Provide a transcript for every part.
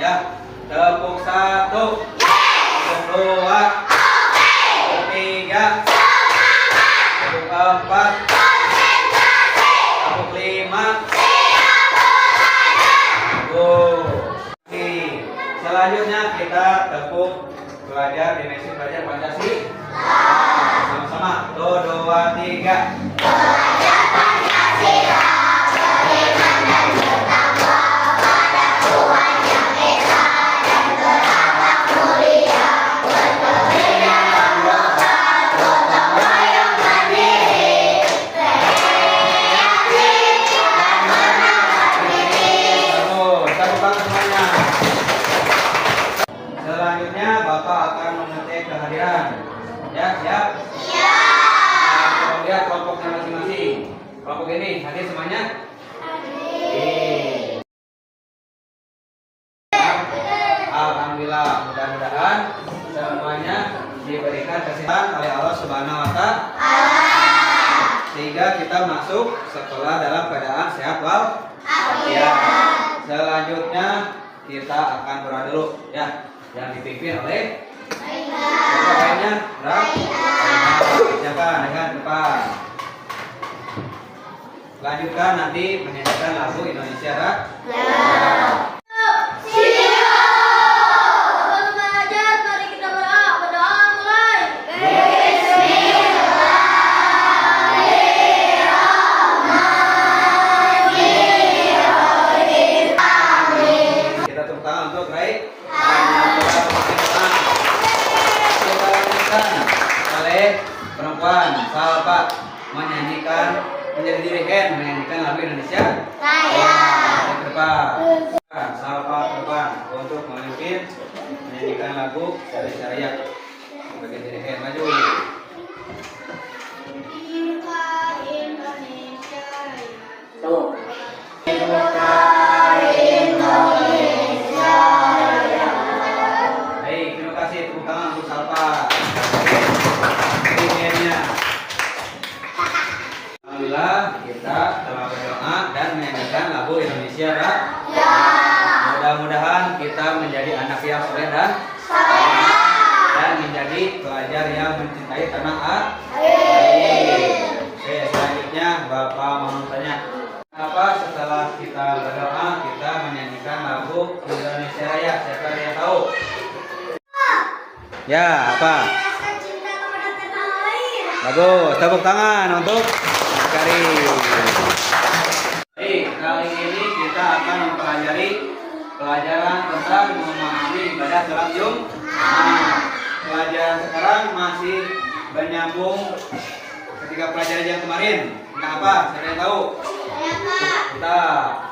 Ya, tepuk 1, tepuk 2, tepuk 3, tepuk 4, tepuk 5. Oke. Selanjutnya kita tepuk belajar dimensi belajar Pancasila. Sama-sama. 1, 2, 3. Belajar Pancasila beriman dan bertakwa pada Tuhan yang Esa dan berakhlak mulia, berkeyakinan lokal, gotong royong mandiri, kreatif dan merawat diri. Terus, tepuk tangan semuanya. Selanjutnya Bapak akan mengetik kehadiran. Ya, siap? Iya. Nah, lihat kelompoknya masing-masing. Kelompok ini hadir semuanya? Hadir. Alhamdulillah, mudah-mudahan semuanya diberikan kesehatan oleh Allah Subhanahu wa Ta'ala, sehingga kita masuk sekolah dalam keadaan sehat walafiat. Selanjutnya kita akan berdoa dulu ya, yang dipimpin oleh siapa lainnya? Siapa dengan depan. Lanjutkan nanti menyanyikan lagu Indonesia Raya. Kita tepuk tangan untuk Rai. Kita lanjutkan oleh perempuan Salpa menyanyikan, menjadi dirigen menyanyikan lagu Indonesia Raya. Ke depan. Salpa ke depan untuk memimpin menyanyikan lagu Indonesia Raya. Sebagai dirigen maju. Baik, terima kasih, tepuk tangan untuk Salpa. Dirigennya. Alhamdulillah kita telah berdoa dan menyanyikan lagu Indonesia Raya. Mudah-mudahan kita menjadi anak yang soleh dan menjadi pelajar yang mencintai tanah air. Oke, selanjutnya Bapak mau tanya, apa setelah kita berdoa kita menyanyikan lagu Indonesia Raya? Siapa yang tahu? Ya, apa? Bagus, tepuk tangan untuk Kari. Baik, kali ini kita akan mempelajari pelajaran tentang memahami ibadah sholat Jumat. Pelajaran sekarang masih menyambung ketika pelajaran yang kemarin. Tentang apa? Siapa yang tahu? Kita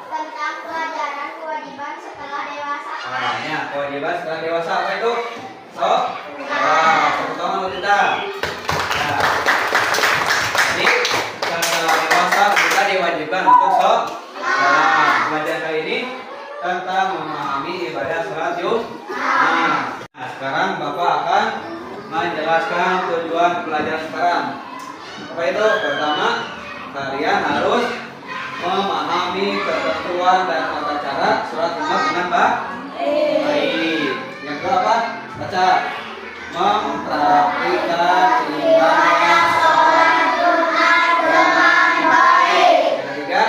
Tentang pelajaran kewajiban setelah dewasa. ya, kewajiban setelah dewasa apa itu? Tepuk tangan untuk kita. Ya. Jadi setelah dewasa kita diwajibkan untuk sholat. Pelajaran kali ini tentang memahami ibadah sholat Jumat. Nah, sekarang Bapak akan menjelaskan tujuan pelajaran sekarang. Apa itu? Pertama, kalian harus memahami ketentuan dan tata cara sholat Jumat dengan baik. Yang kedua apa? Baca. Mempraktikkan ibadah sholat Jumat dengan baik. Yang ketiga,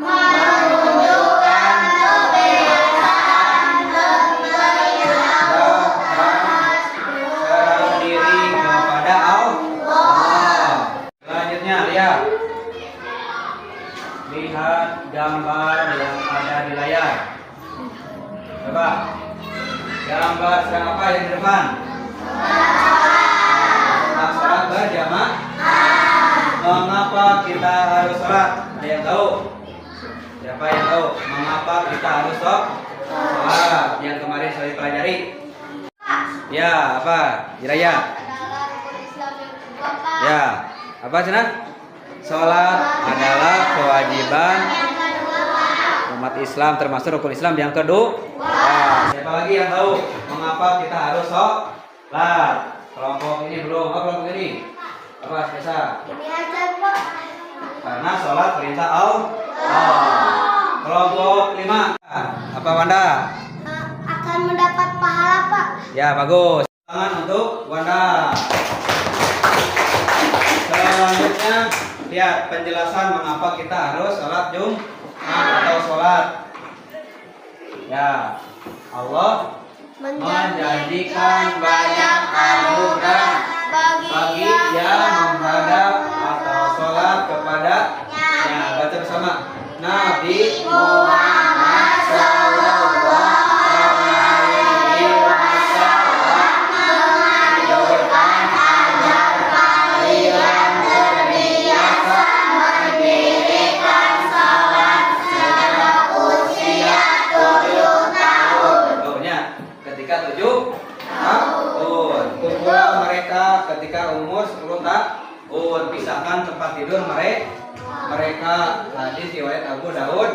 Menunjukkan kebiasaan beribadah diri kepada Allah. Selanjutnya lihat gambar yang ada di layar. Coba gambar sedang apa yang di depan? Tentang sholat berjamaah. Mengapa kita harus sholat? Ada yang tahu? Siapa yang tahu mengapa kita harus sholat? Yang kemarin saya pelajari. Ya, apa? Jiraya. Ya, apa cina? Sholat adalah kewajiban umat Islam, termasuk rukun Islam yang kedua. Siapa lagi yang tahu mengapa kita harus sholat? Kelompok ini belum. Apa kelompok ini? Apa biasa? Karena sholat perintah Allah. Kelompok 5. Apa Wanda? Akan Ya, bagus. Tangan untuk Wanda. Selanjutnya, lihat penjelasan mengapa kita harus sholat Jumat atau sholat. Ya, Allah menjanjikan banyak anugerah bagi yang menghadap atau sholat kepadanya. Baca bersama. Nabi Muhammad sallallahu alaihi wasallam menganjurkan agar kalian terbiasa mendirikan salat sejak usia 7 tahun. Contohnya ketika 7 tahun. Kumpul mereka ketika umur 10 tahun. Pisahkan tempat tidur mereka. Hadis riwayat Abu Daud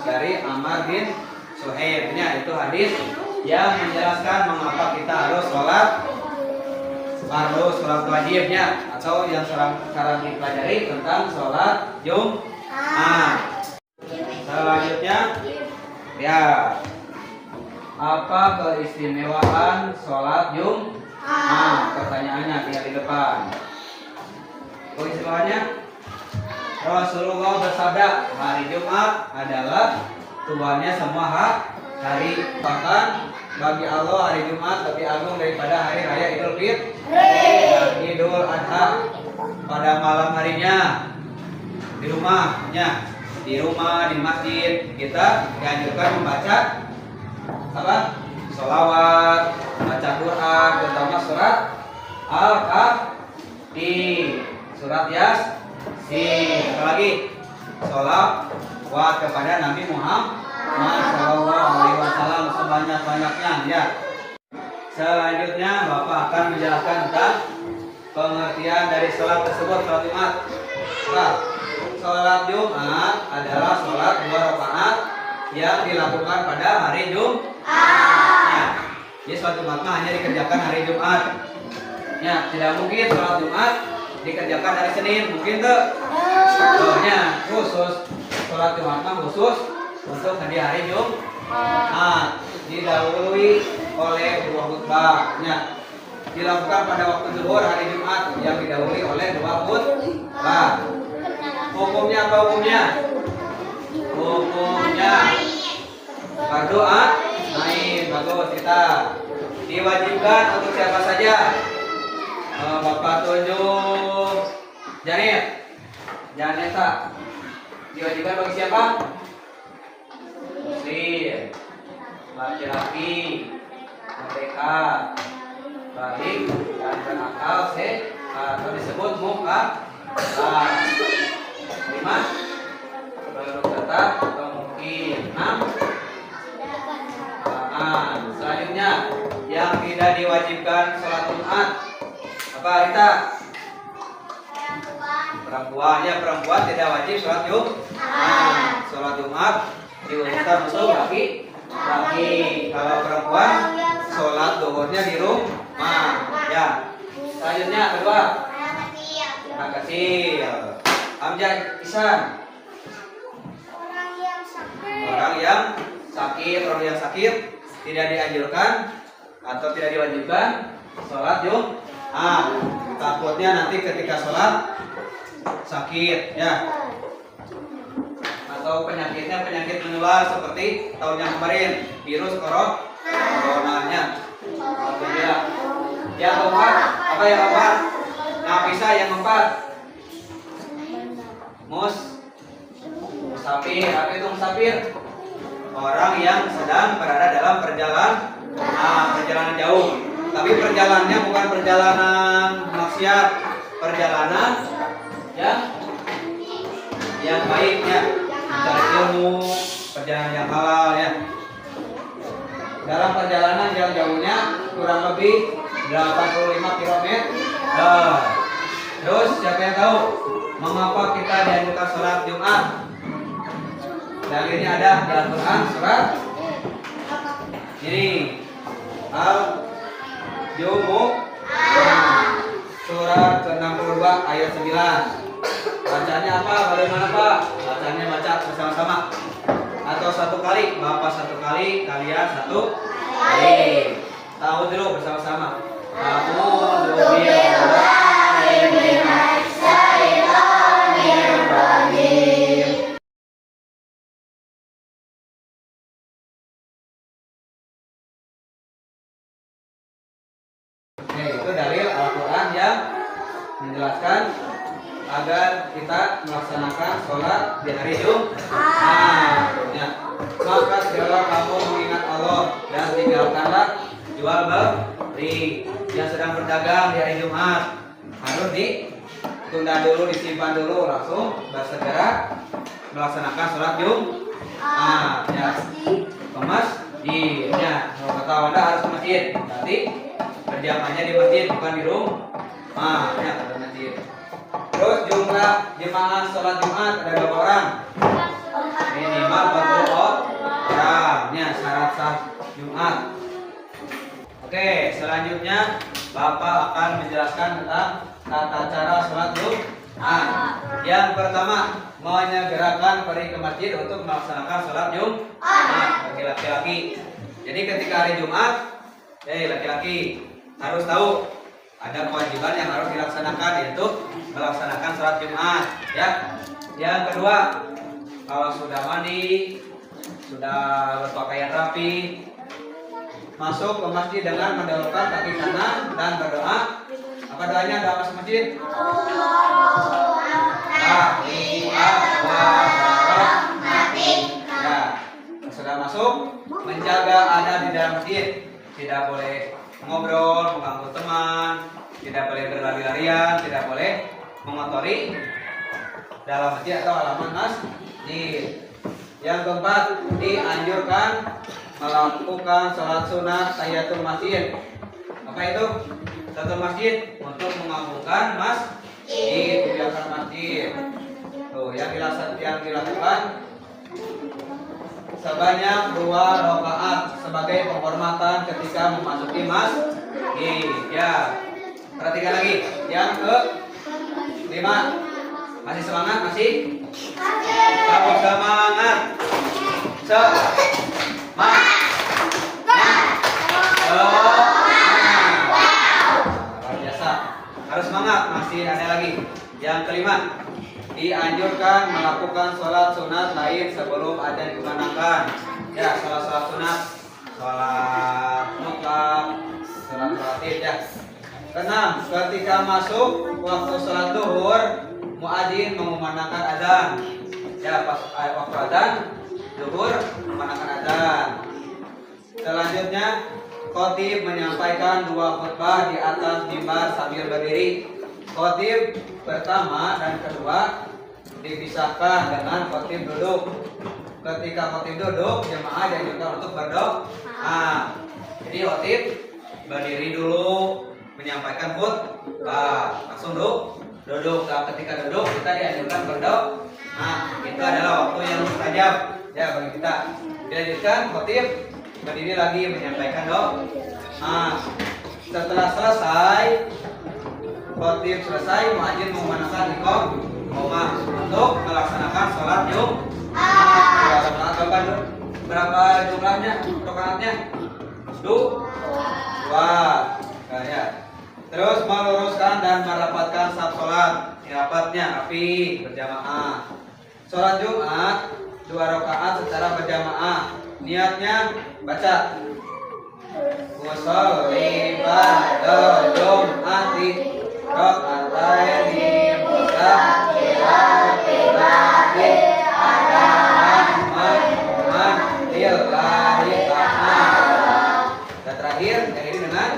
dari Ammar bin Suhaib. Itu hadis yang menjelaskan mengapa kita harus sholat fardu, sholat wajibnya, atau yang sekarang dipelajari tentang sholat Jumat. Selanjutnya, ya, apa keistimewaan sholat Jumat? Pertanyaannya tinggal di depan. Keistimewaannya, Rasulullah bersabda, hari Jumat adalah tuannya semua hari. Bahkan bagi Allah hari Jumat lebih agung daripada hari raya Idul Fitri dan Idul Adha. Pada malam harinya di rumah, di masjid, kita dianjurkan membaca apa? Sholawat, baca Quran, terutama surat Al-Kahfi, surat Yasin. Lagi sholawat kepada Nabi Muhammad sallallahu alaihi wasallam sebanyak-banyaknya, ya. Selanjutnya Bapak akan menjelaskan tentang pengertian dari sholat tersebut, sholat Jumat. Sholat Jumat adalah sholat 2 rakaat yang dilakukan pada hari Jumat. Ya. Jadi sholat Jumat hanya dikerjakan hari Jumat. Ya, tidak mungkin sholat Jumat dikerjakan hari Senin, mungkin tuh. Soalnya khusus sholat Jumat khusus untuk hari Jumat, didahului oleh 2 khutbah. Dilakukan pada waktu zuhur hari Jumat yang didahului oleh 2 khutbah. Hukumnya apa hukumnya? Hukumnya fardu ain. Bagus, kita diwajibkan untuk siapa saja? Bapak tunjuk Janeta. Diwajibkan bagi siapa? Muslim, laki-laki, merdeka, balik dan berakal atau disebut mukallaf. 5. Belum tetap atau mungkin. 6. Selanjutnya yang tidak diwajibkan sholat Jumat apa, Rita? Perempuan tidak wajib sholat Jumat. Sholat Jumat diuruskan untuk laki. Kalau perempuan sholat zuhurnya di rumah. Ya. Selanjutnya kedua, anak kecil. Hamzah Isan. Orang yang sakit tidak dianjurkan atau tidak diwajibkan sholat Jumat. Takutnya nanti ketika sholat sakit, ya, atau penyakitnya penyakit menular seperti tahun yang kemarin, virus coronanya. Alhamdulillah. Yang keempat, apa yang keempat? Nafisa yang keempat. Musafir. Apa itu musafir? Orang yang sedang berada dalam perjalanan jauh. Tapi perjalanannya bukan perjalanan maksiat, perjalanan yang baik, ya, mencari ilmu, perjalanan yang halal, ya. Dalam perjalanan yang jauhnya kurang lebih 85 km. Terus siapa yang tahu mengapa kita dianjurkan sholat Jumat? Dalilnya ada di Al-Quran surat ini Al-Jumu'ah surat ke-62 ayat 9. Bacanya apa? Bagaimana Pak? Bacanya baca bersama-sama atau satu kali? Bapak satu kali, kalian satu kali. Tahu dulu bersama-sama. A'udzubillahi minasyaitonirrajim. Oke, itu dalil Al-Quran yang menjelaskan agar kita melaksanakan sholat di hari Jumat. Ya. Maka segala kamu mengingat Allah dan tinggalkanlah jual beli yang sedang berdagang di hari Jumat. Harus ditunda dulu, disimpan dulu, langsung bersegera melaksanakan sholat Jumat. Ya. Ke masjid. Ya. Kalau kata Wanda harus ke masjid. Berarti berjamaahnya di masjid, bukan di rumah. Ya, ke masjid. Terus jumlah jemaah sholat Jumat ada berapa orang? Minimal 40 orang. Ya, syarat sah Jumat. Oke, selanjutnya Bapak akan menjelaskan tentang tata cara sholat Jumat. Yang pertama, menyegerakan pergi ke masjid untuk melaksanakan sholat Jumat bagi laki-laki. Jadi ketika hari Jumat, laki-laki harus tahu ada kewajiban yang harus dilaksanakan, yaitu melaksanakan sholat Jumat. Ya. Yang kedua, kalau sudah mandi, sudah berpakaian rapi, masuk ke masjid dengan mendahulukan kaki kanan dan berdoa. Apa doanya? Doa masuk masjid. Ya. Sudah masuk, menjaga ada di dalam masjid. Tidak boleh ngobrol, mengganggu teman, tidak boleh berlari-larian, tidak boleh mengotori dalam masjid atau halaman masjid. Yang keempat, dianjurkan melakukan sholat sunat tahiyatul masjid. Apa itu? Tahiyatul masjid untuk mengagungkan masjid, menjaga masjid. Tuh, yang dilakukan sebanyak 2 rakaat sebagai penghormatan ketika memasuki masjid. Ya. Perhatikan lagi. Yang ke-5. Masih semangat? Masih? Kamu semangat. Luar biasa. Harus semangat. Masih ada lagi. Yang ke-5. Dianjurkan melakukan sholat sunat lain sebelum adzan dikumandangkan. Ya, sholat sunat, sholat mutlak, sholat rawatib ya. Keenam, ketika masuk waktu sholat zuhur, muadzin mengumandangkan adzan. Ya, pas waktu adzan zuhur mengumandangkan adzan. Selanjutnya, khatib menyampaikan 2 khutbah di atas mimbar sambil berdiri. Khatib pertama dan kedua dipisahkan dengan khatib duduk. Ketika khatib duduk, jemaah dianjurkan untuk berdoa. Jadi khatib berdiri dulu menyampaikan khutbah, langsung duduk. Nah, ketika duduk kita dianjurkan berdoa. Itu adalah waktu yang mustajab ya bagi kita. Dilanjutkan khatib berdiri lagi menyampaikan doa. Setelah selesai khatib selesai, muadzin mengumandangkan iqamah untuk melaksanakan sholat Jumat. Berapa jumlahnya? Rakaatnya? 2. Nah, ya. Terus meluruskan dan merapatkan saf sholat. Rapatnya rapi berjamaah. Sholat Jumat 2 rakaat secara berjamaah. Niatnya baca. Washolli ba'da Jum'ati raka'ataini musafirati ba'di lillahi ta'ala. Dan terakhir ini dengan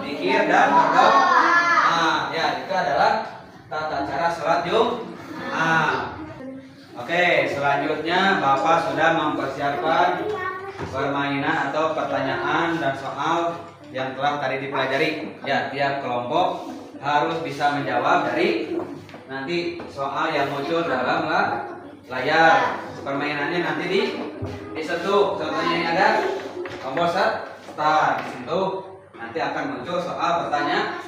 zikir dan berdoa. Ya, itu adalah tata cara sholat Jumat. Oke, selanjutnya Bapak sudah mempersiapkan permainan atau pertanyaan dan soal yang telah tadi dipelajari. Ya, tiap kelompok harus bisa menjawab dari nanti soal yang muncul dalam layar. Permainannya nanti disentuh. Contohnya yang ada tombol start. Disentuh nanti akan muncul soal pertanyaan.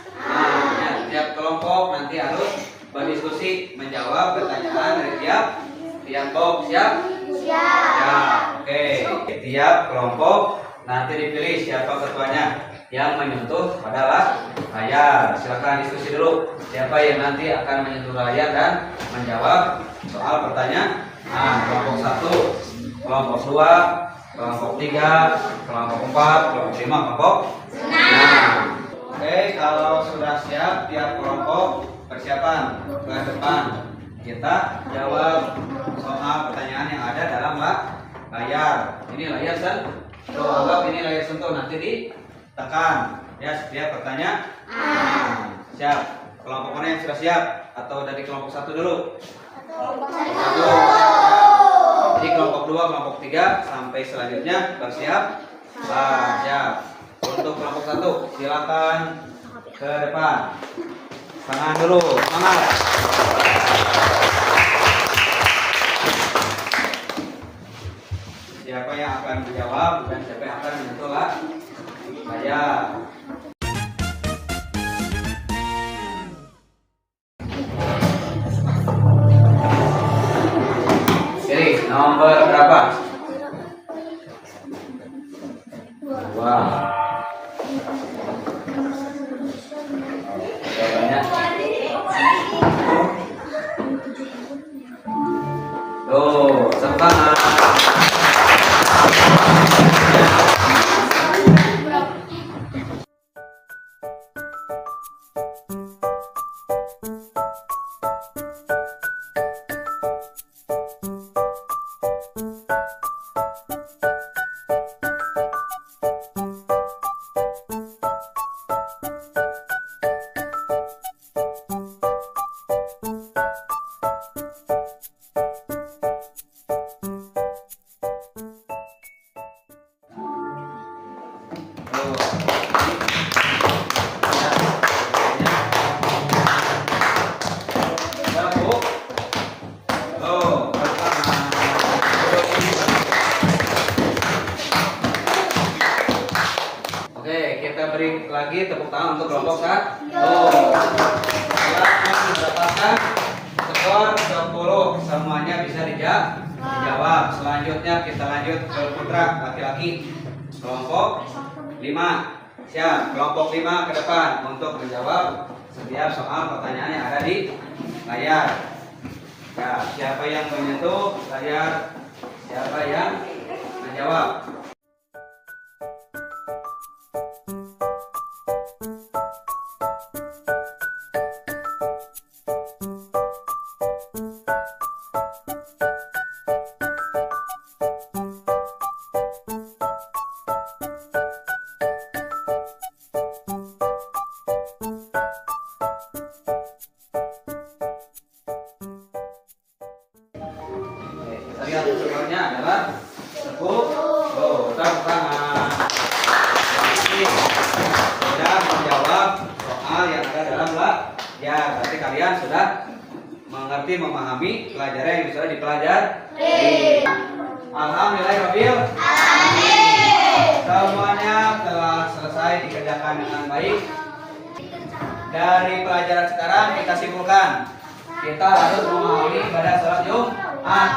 Ya, tiap kelompok nanti harus berdiskusi menjawab pertanyaan dari tiap box. Siap? Ya, oke. Tiap kelompok nanti dipilih siapa ketuanya. yang menyentuh pada layar. Silakan diskusi dulu. Siapa yang nanti akan menyentuh layar dan menjawab soal pertanyaan? Kelompok 1, kelompok 2, kelompok 3, kelompok 4, kelompok 5, kelompok 6. Oke, kalau sudah siap tiap kelompok persiapan ke depan. Kita jawab soal pertanyaan yang ada dalam layar. Ini layar anggap ini layar sentuh, nanti ditekan ya setiap pertanyaan. Siap. Kelompok mana yang sudah siap? Atau dari kelompok 1 dulu? Satu. Jadi kelompok 2, kelompok 3 sampai selanjutnya bersiap. Siap. Untuk kelompok 1 silakan ke depan. Tangan dulu, semangat. Siapa yang akan menjawab dan siapa yang akan menyentuh layar. Jadi nomor berapa? 2. Jawabannya. Tuh, semangat. Oke, kita beri lagi tepuk tangan untuk kelompok 1. Telah mendapatkan skor 20. Semuanya bisa dijawab. Selanjutnya kita lanjut ke putra laki-laki. Kelompok 5. Siap, kelompok 5 ke depan untuk menjawab setiap soal pertanyaan yang ada di layar. Ya, siapa yang menyentuh layar? Siapa yang menjawab? Lihat skornya adalah 10. Tepuk tangan. Sudah menjawab soal yang ada dalam layar. Berarti kalian sudah mengerti, memahami pelajaran yang sudah dipelajari. Alhamdulillahirabbil alamin. Semuanya telah selesai dikerjakan dengan baik. Dari pelajaran sekarang kita simpulkan, kita harus memahami ibadah sholat Jumat.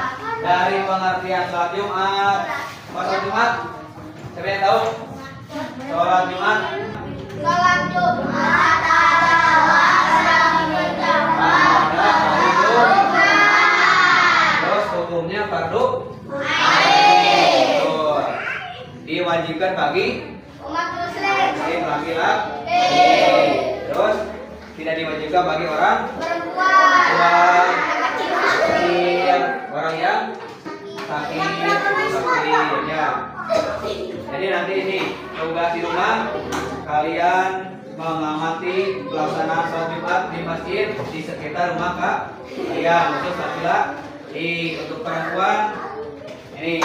Dari pengertian sholat Jumat, sholat Jumat, siapa yang tahu? Sholat Jumat. Sholat Jumat adalah pada hari Jumat. Terus hukumnya fardu ain. Diwajibkan bagi umat muslim laki-laki. Terus tidak diwajibkan bagi orang perempuan, kecil, orang yang sakit ya. Jadi nanti ini tugas di rumah, kalian mengamati pelaksanaan sholat Jumat di masjid di sekitar rumah kalian. Khusus laki-laki. Untuk perempuan, ini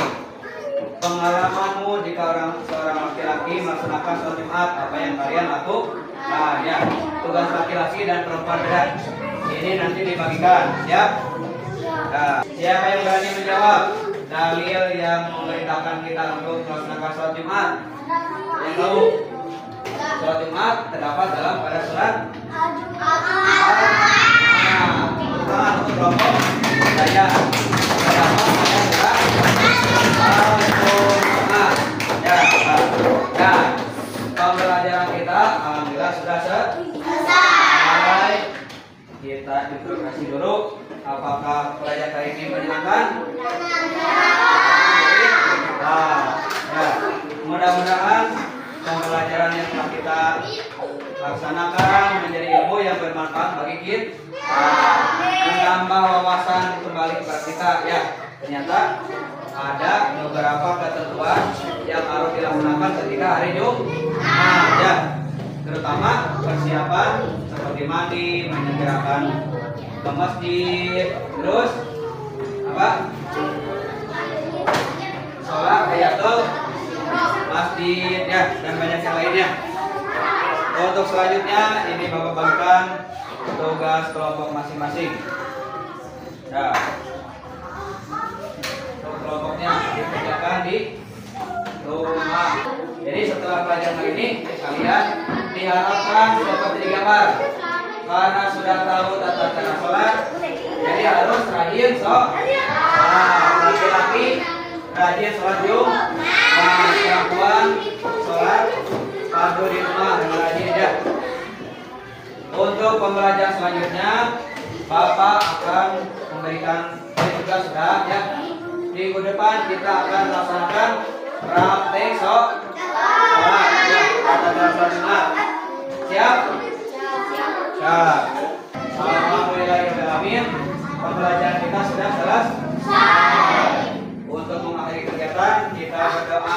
pengalamanmu jika seorang laki-laki melaksanakan sholat Jumat, apa yang kalian lakukan? Ya, tugas laki-laki dan perempuan beda. Ini nanti dibagikan, siap? Nah, siapa yang berani menjawab dalil yang memerintahkan kita untuk melaksanakan sholat Jumat? Yang tahu? Sholat Jumat terdapat pada surat Al-Jumat. Untuk kelompok saya terdapat pada surat Al-Jumat. Ya. pembelajaran kita alhamdulillah sudah selesai. Kita interogasi dulu. Apakah pelajaran kali ini menyenangkan? Nah, ya. Mudah-mudahan pembelajaran yang telah kita laksanakan menjadi ilmu yang bermanfaat bagi kita, menambah wawasan kembali kepada kita. Ya, ternyata ada beberapa ketentuan yang harus dilaksanakan ketika hari Jumat, ya, terutama persiapan seperti mandi, menyegerakan ke masjid, terus apa? Sholat tahiyatul masjid, ya, dan banyak yang lainnya. Untuk selanjutnya ini Bapak bagikan tugas kelompok masing-masing. Ya. Kelompoknya dikerjakan di rumah. Jadi setelah pelajaran ini kalian diharapkan dapat digambar karena sudah tahu tata cara sholat. Jadi harus rajin laki-laki rajin sholat Jumat, perempuan sholat fardu di rumah dengan rajin ya. Untuk pembelajaran selanjutnya Bapak akan memberikan tugas sudah ya. Minggu depan kita akan laksanakan praktek sholat ya, tata cara sholat Jumat. Siap? Siap. Alhamdulillahirobbilalamin. Pembelajaran kita sudah selesai. Untuk mengakhiri kegiatan kita berdoa